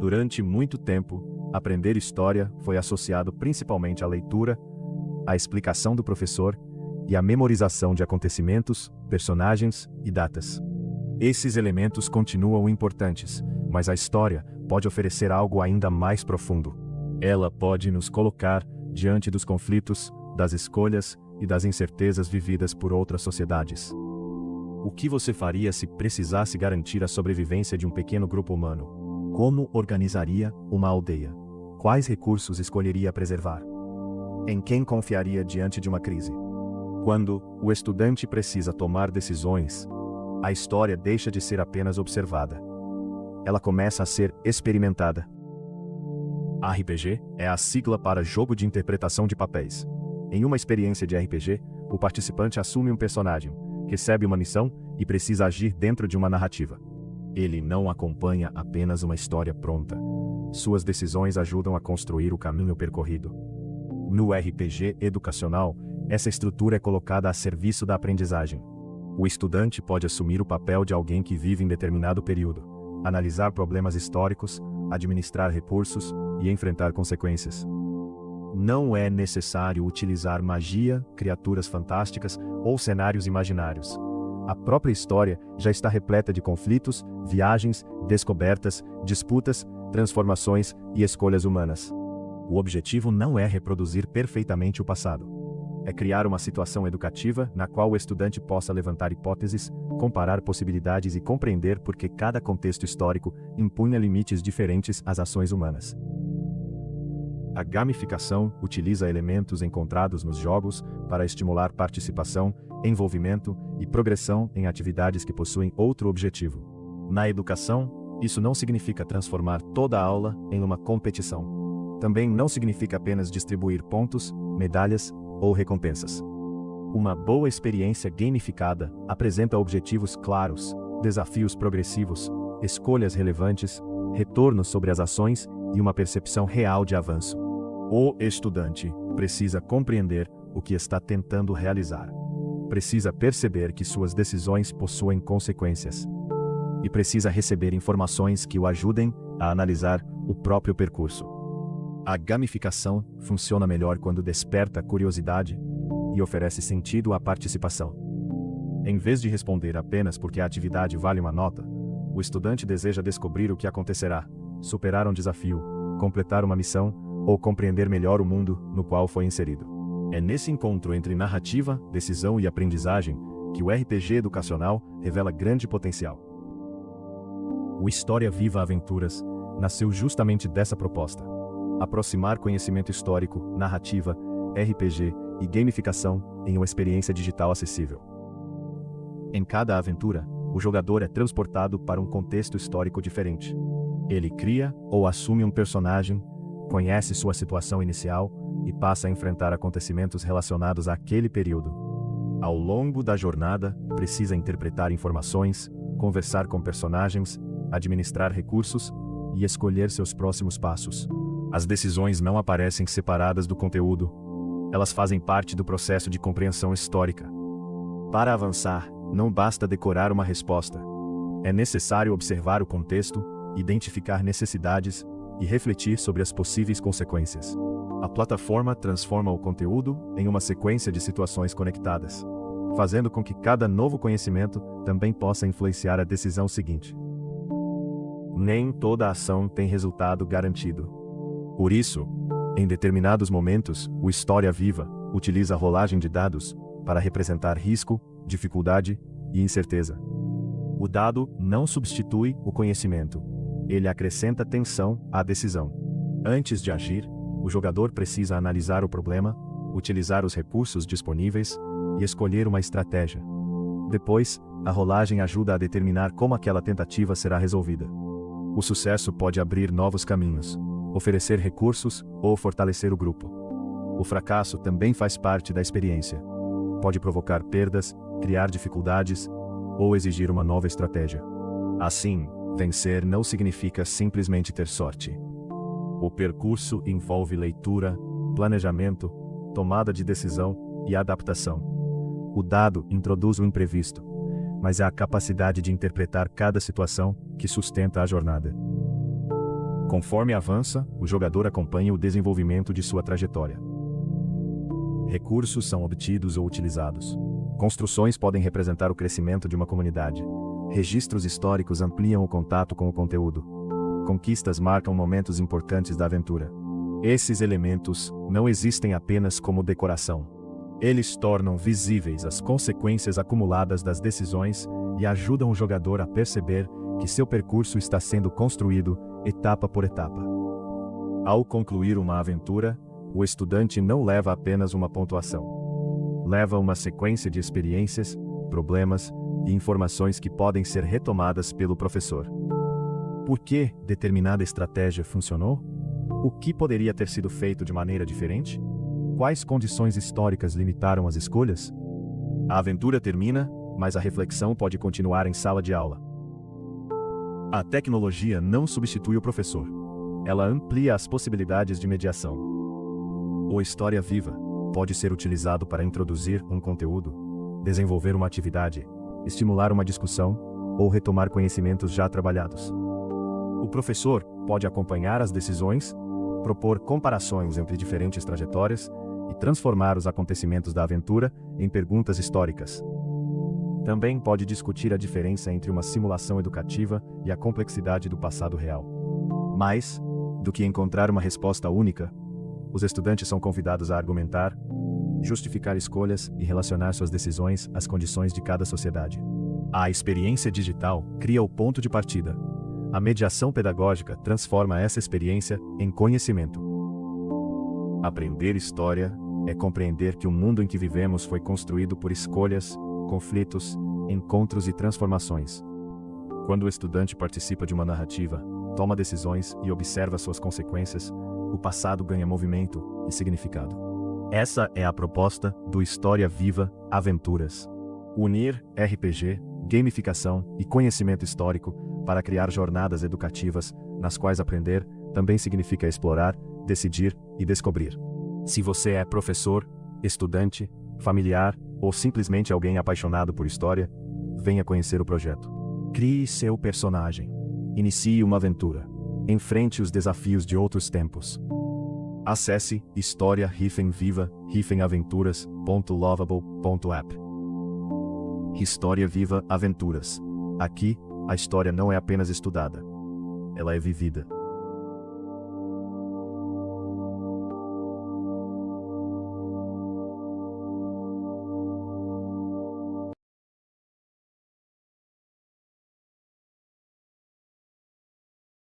Durante muito tempo, aprender história foi associado principalmente à leitura, à explicação do professor e à memorização de acontecimentos, personagens e datas. Esses elementos continuam importantes, mas a história pode oferecer algo ainda mais profundo. Ela pode nos colocar diante dos conflitos, das escolhas e das incertezas vividas por outras sociedades. O que você faria se precisasse garantir a sobrevivência de um pequeno grupo humano? Como organizaria uma aldeia? Quais recursos escolheria preservar? Em quem confiaria diante de uma crise? Quando o estudante precisa tomar decisões, a história deixa de ser apenas observada. Ela começa a ser experimentada. RPG é a sigla para Jogo de Interpretação de Papéis. Em uma experiência de RPG, o participante assume um personagem, recebe uma missão e precisa agir dentro de uma narrativa. Ele não acompanha apenas uma história pronta. Suas decisões ajudam a construir o caminho percorrido. No RPG educacional, essa estrutura é colocada a serviço da aprendizagem. O estudante pode assumir o papel de alguém que vive em determinado período, analisar problemas históricos, administrar recursos e enfrentar consequências. Não é necessário utilizar magia, criaturas fantásticas ou cenários imaginários. A própria história já está repleta de conflitos, viagens, descobertas, disputas, transformações e escolhas humanas. O objetivo não é reproduzir perfeitamente o passado. É criar uma situação educativa na qual o estudante possa levantar hipóteses, comparar possibilidades e compreender por que cada contexto histórico impunha limites diferentes às ações humanas. A gamificação utiliza elementos encontrados nos jogos para estimular participação, envolvimento e progressão em atividades que possuem outro objetivo. Na educação, isso não significa transformar toda a aula em uma competição. Também não significa apenas distribuir pontos, medalhas ou recompensas. Uma boa experiência gamificada apresenta objetivos claros, desafios progressivos, escolhas relevantes, retornos sobre as ações e uma percepção real de avanço. O estudante precisa compreender o que está tentando realizar. Precisa perceber que suas decisões possuem consequências. E precisa receber informações que o ajudem a analisar o próprio percurso. A gamificação funciona melhor quando desperta a curiosidade e oferece sentido à participação. Em vez de responder apenas porque a atividade vale uma nota, o estudante deseja descobrir o que acontecerá, superar um desafio, completar uma missão ou compreender melhor o mundo no qual foi inserido. É nesse encontro entre narrativa, decisão e aprendizagem que o RPG educacional revela grande potencial. O História Viva Aventuras nasceu justamente dessa proposta: aproximar conhecimento histórico, narrativa, RPG e gamificação em uma experiência digital acessível. Em cada aventura, o jogador é transportado para um contexto histórico diferente. Ele cria ou assume um personagem, conhece sua situação inicial e passa a enfrentar acontecimentos relacionados àquele período. Ao longo da jornada, precisa interpretar informações, conversar com personagens, administrar recursos e escolher seus próximos passos. As decisões não aparecem separadas do conteúdo. Elas fazem parte do processo de compreensão histórica. Para avançar, não basta decorar uma resposta. É necessário observar o contexto, identificar necessidades e refletir sobre as possíveis consequências. A plataforma transforma o conteúdo em uma sequência de situações conectadas, fazendo com que cada novo conhecimento também possa influenciar a decisão seguinte. Nem toda ação tem resultado garantido. Por isso, em determinados momentos, o História Viva utiliza a rolagem de dados para representar risco, dificuldade e incerteza. O dado não substitui o conhecimento. Ele acrescenta tensão à decisão. Antes de agir, o jogador precisa analisar o problema, utilizar os recursos disponíveis e escolher uma estratégia. Depois, a rolagem ajuda a determinar como aquela tentativa será resolvida. O sucesso pode abrir novos caminhos, oferecer recursos ou fortalecer o grupo. O fracasso também faz parte da experiência. Pode provocar perdas, criar dificuldades ou exigir uma nova estratégia. Assim, vencer não significa simplesmente ter sorte. O percurso envolve leitura, planejamento, tomada de decisão e adaptação. O dado introduz o imprevisto, mas é a capacidade de interpretar cada situação que sustenta a jornada. Conforme avança, o jogador acompanha o desenvolvimento de sua trajetória. Recursos são obtidos ou utilizados. Construções podem representar o crescimento de uma comunidade. Registros históricos ampliam o contato com o conteúdo. Conquistas marcam momentos importantes da aventura. Esses elementos não existem apenas como decoração. Eles tornam visíveis as consequências acumuladas das decisões e ajudam o jogador a perceber que seu percurso está sendo construído etapa por etapa. Ao concluir uma aventura, o estudante não leva apenas uma pontuação. Leva uma sequência de experiências, problemas e informações que podem ser retomadas pelo professor. Por que determinada estratégia funcionou? O que poderia ter sido feito de maneira diferente? Quais condições históricas limitaram as escolhas? A aventura termina, mas a reflexão pode continuar em sala de aula. A tecnologia não substitui o professor. Ela amplia as possibilidades de mediação. O História Viva pode ser utilizado para introduzir um conteúdo, desenvolver uma atividade, estimular uma discussão ou retomar conhecimentos já trabalhados. O professor pode acompanhar as decisões, propor comparações entre diferentes trajetórias e transformar os acontecimentos da aventura em perguntas históricas. Também pode discutir a diferença entre uma simulação educativa e a complexidade do passado real. Mais do que encontrar uma resposta única, os estudantes são convidados a argumentar, justificar escolhas e relacionar suas decisões às condições de cada sociedade. A experiência digital cria o ponto de partida. A mediação pedagógica transforma essa experiência em conhecimento. Aprender história é compreender que o mundo em que vivemos foi construído por escolhas, conflitos, encontros e transformações. Quando o estudante participa de uma narrativa, toma decisões e observa suas consequências, o passado ganha movimento e significado. Essa é a proposta do História Viva Aventuras. Unir RPG, gamificação e conhecimento histórico para criar jornadas educativas nas quais aprender também significa explorar, decidir e descobrir. Se você é professor, estudante, familiar ou simplesmente alguém apaixonado por história, venha conhecer o projeto. Crie seu personagem. Inicie uma aventura. Enfrente os desafios de outros tempos. Acesse historia-viva-aventuras.lovable.app. História Viva Aventuras. Aqui, a história não é apenas estudada. Ela é vivida.